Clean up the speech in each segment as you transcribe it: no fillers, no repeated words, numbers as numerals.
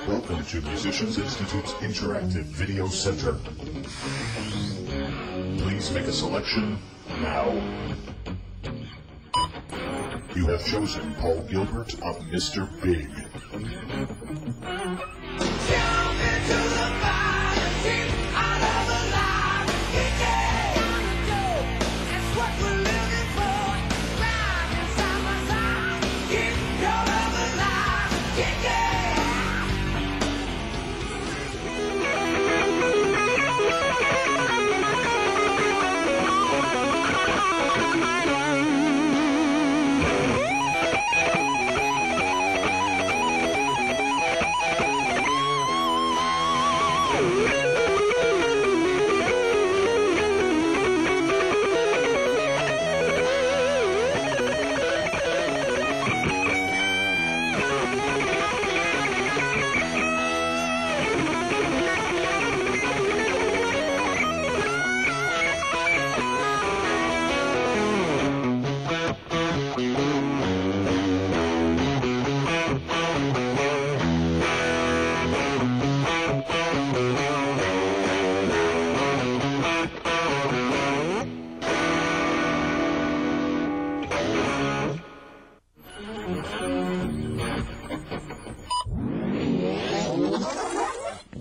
Welcome to Musicians Institute's Interactive Video Center. Please make a selection now. You have chosen Paul Gilbert of Mr. Big.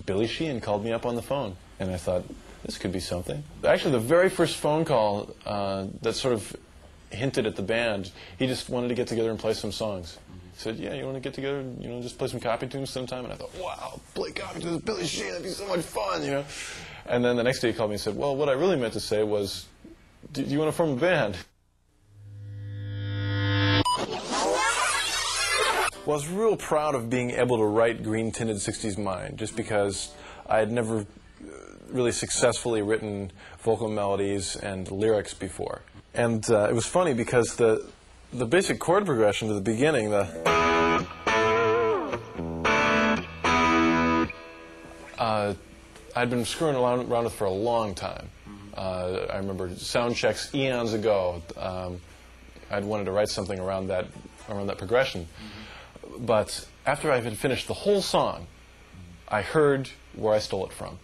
Billy Sheehan called me up on the phone, and I thought, this could be something. Actually, the very first phone call that sort of hinted at the band, he just wanted to get together and play some songs. He said, yeah, you want to get together and, just play some copy tunes sometime? And I thought, wow, play copy tunes with Billy Sheehan, that'd be so much fun, And then the next day he called me and said, well, what I really meant to say was, do you want to form a band? Well, I was real proud of being able to write Green-Tinted 60s Mind, just because I had never really successfully written vocal melodies and lyrics before. And it was funny because the basic chord progression to the beginning, I'd been screwing around with for a long time. I remember sound checks eons ago. I'd wanted to write something around that progression. But after I had finished the whole song, I heard where I stole it from.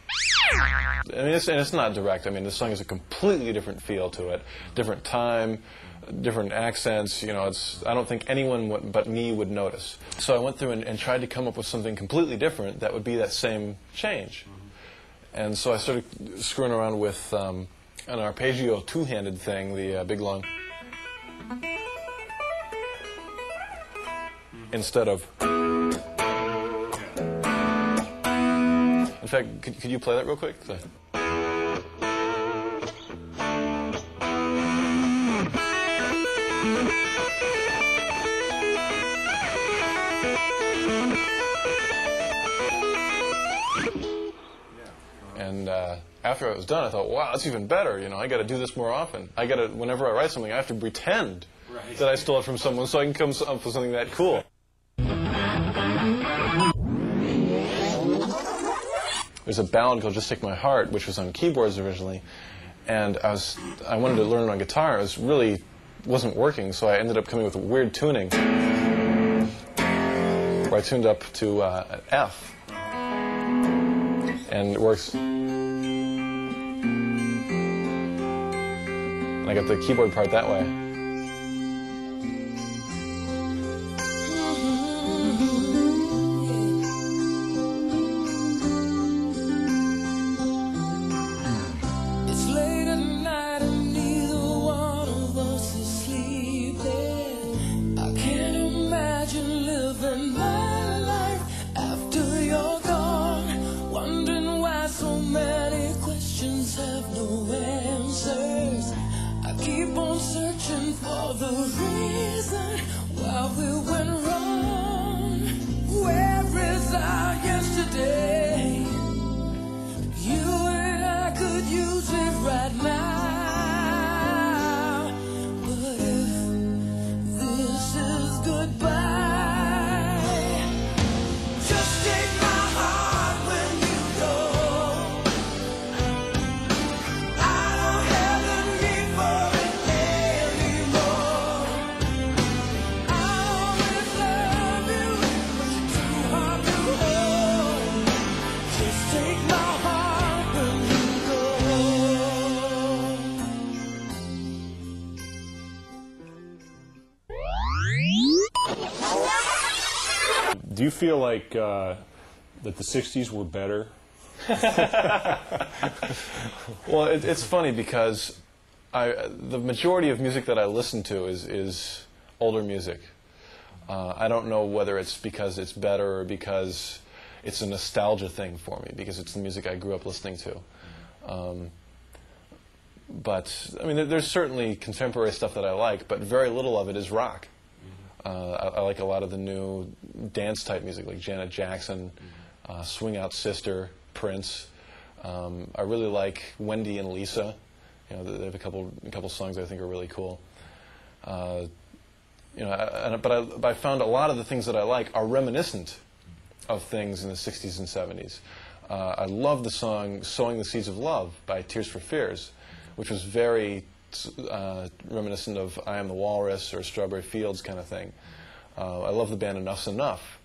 I mean, it's not direct. I mean, the song has a completely different feel to it, different time, different accents. I don't think anyone but me would notice. So I went through and tried to come up with something completely different that would be that same change. And so I started screwing around with an arpeggio two-handed thing, the big long. Instead of. In fact, could you play that real quick? And after I was done, I thought, wow, that's even better. I got to do this more often. Whenever I write something, I have to pretend that I stole it from someone so I can come up with something that cool. There's a ballad called Just Take My Heart, which was on keyboards originally, and I wanted to learn it on guitar. It really wasn't working, so I ended up coming with a weird tuning, where I tuned up to an F, and it works. And I got the keyboard part that way. Keep on searching Do you feel like that the 60s were better? Well, it's funny because the majority of music that I listen to is older music. I don't know whether it's because it's better or because it's a nostalgia thing for me, because it's the music I grew up listening to. But, I mean, there's certainly contemporary stuff that I like, but very little of it is rock. I like a lot of the new dance-type music, like Janet Jackson, Swing Out Sister, Prince. I really like Wendy and Lisa. You know, they have a couple songs I think are really cool. You know, but I found a lot of the things that I like are reminiscent of things in the 60s and 70s. I love the song "Sowing the Seeds of Love" by Tears for Fears, which was very reminiscent of "I Am the Walrus" or "Strawberry Fields" kind of thing. I love the band Enough's Enough,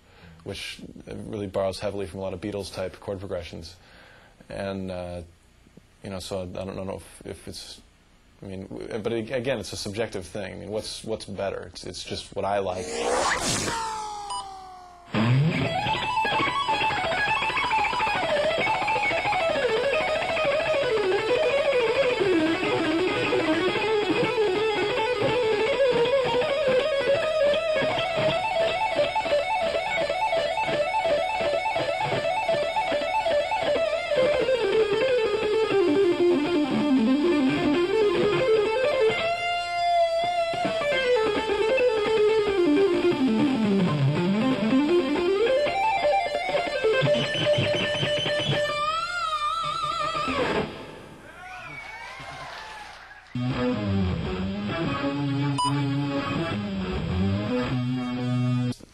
which really borrows heavily from a lot of Beatles-type chord progressions. And, you know, so I don't know if it's, I mean, but again, it's a subjective thing. I mean, what's better? It's just what I like.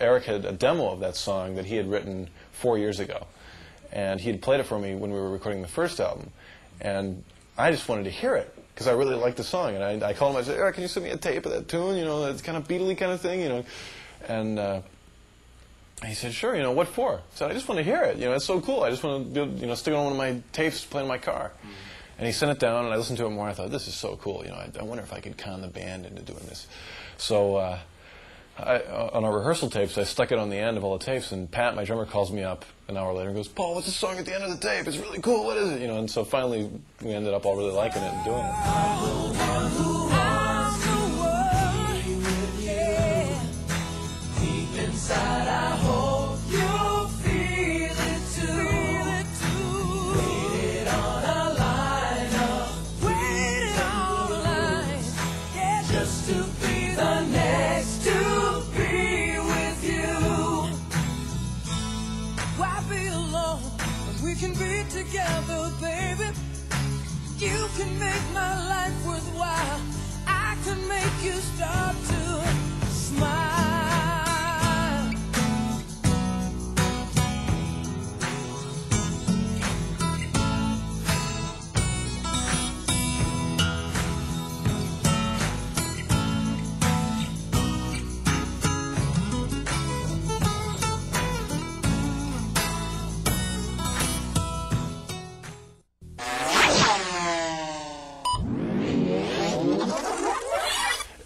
Eric had a demo of that song that he had written 4 years ago, and he had played it for me when we were recording the first album, and I just wanted to hear it because I really liked the song, and I called him. I said, "Eric, can you send me a tape of that tune? You know, it's kind of Beatle-y kind of thing, you know." And he said, "Sure. You know, what for?" I said, "I just want to hear it. You know, it's so cool. I just want to, you know, stick it on one of my tapes, play in my car." And he sent it down, and I listened to it more. And I thought, "This is so cool. You know, I wonder if I could con the band into doing this." So. On our rehearsal tapes, I stuck it on the end of all the tapes, and Pat, my drummer, calls me up an hour later and goes, "Paul, what's the song at the end of the tape? It's really cool. What is it?" You know, and so finally we ended up all really liking it and doing it. Together, baby, you can make my life worthwhile. I can make you start to smile.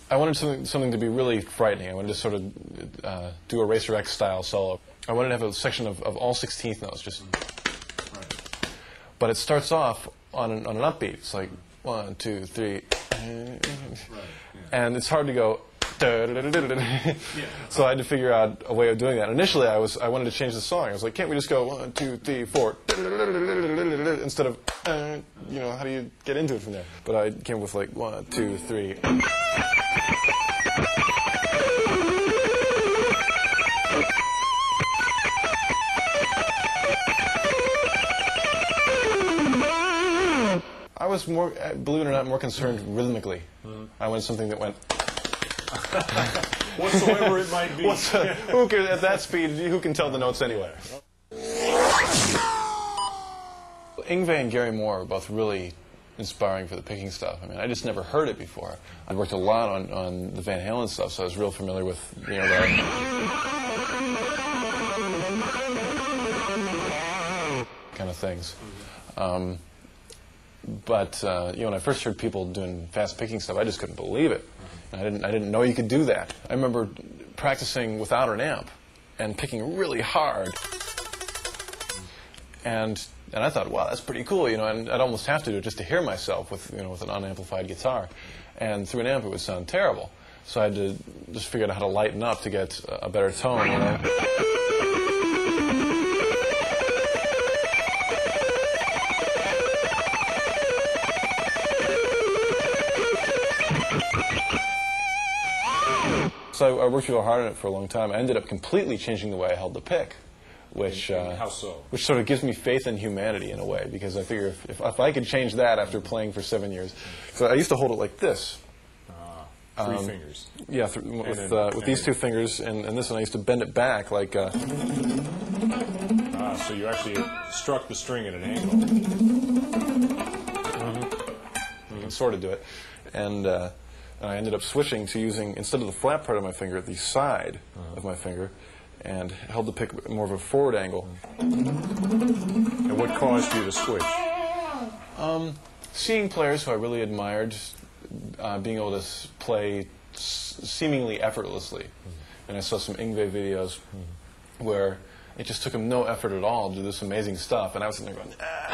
I wanted something to be really frightening. I wanted to sort of do a Racer X style solo. I wanted to have a section of all 16th notes, just. Right. But it starts off on an upbeat. It's like 1, 2, 3, right. Yeah. And it's hard to go. Yeah. So I had to figure out a way of doing that. Initially, I wanted to change the song. I was like, can't we just go 1, 2, 3, 4 instead of you know, how do you get into it from there? But I came up with like 1, 2, 3. I was more, believe it or not, more concerned rhythmically. I wanted something that went. Whatsoever it might be. Who can, at that speed, who can tell the notes anyway? Yngwie and Gary Moore are both really inspiring for the picking stuff. I mean, I just never heard it before. I worked a lot on the Van Halen stuff, so I was real familiar with, you know, that kind of things. But you know, when I first heard people doing fast picking stuff, I just couldn't believe it. I didn't know you could do that. I remember practicing without an amp and picking really hard. And I thought, wow, that's pretty cool, you know, and I'd almost have to do it just to hear myself with, you know, with an unamplified guitar. And through an amp, it would sound terrible. So I had to just figure out how to lighten up to get a better tone, you know. So I worked real hard on it for a long time. I ended up completely changing the way I held the pick, which How so? which sort of gives me faith in humanity in a way, because I figure if I could change that after playing for 7 years. So I used to hold it like this. Three fingers. Yeah, with these two fingers, and this one I used to bend it back like... So you actually struck the string at an angle. You can sort of do it. And I ended up switching to using, instead of the flat part of my finger, the side of my finger, and held the pick more of a forward angle. And what caused you to switch? Seeing players who I really admired being able to play seemingly effortlessly. And I saw some Yngwie videos where it just took him no effort at all to do this amazing stuff, and I was sitting there going, ah.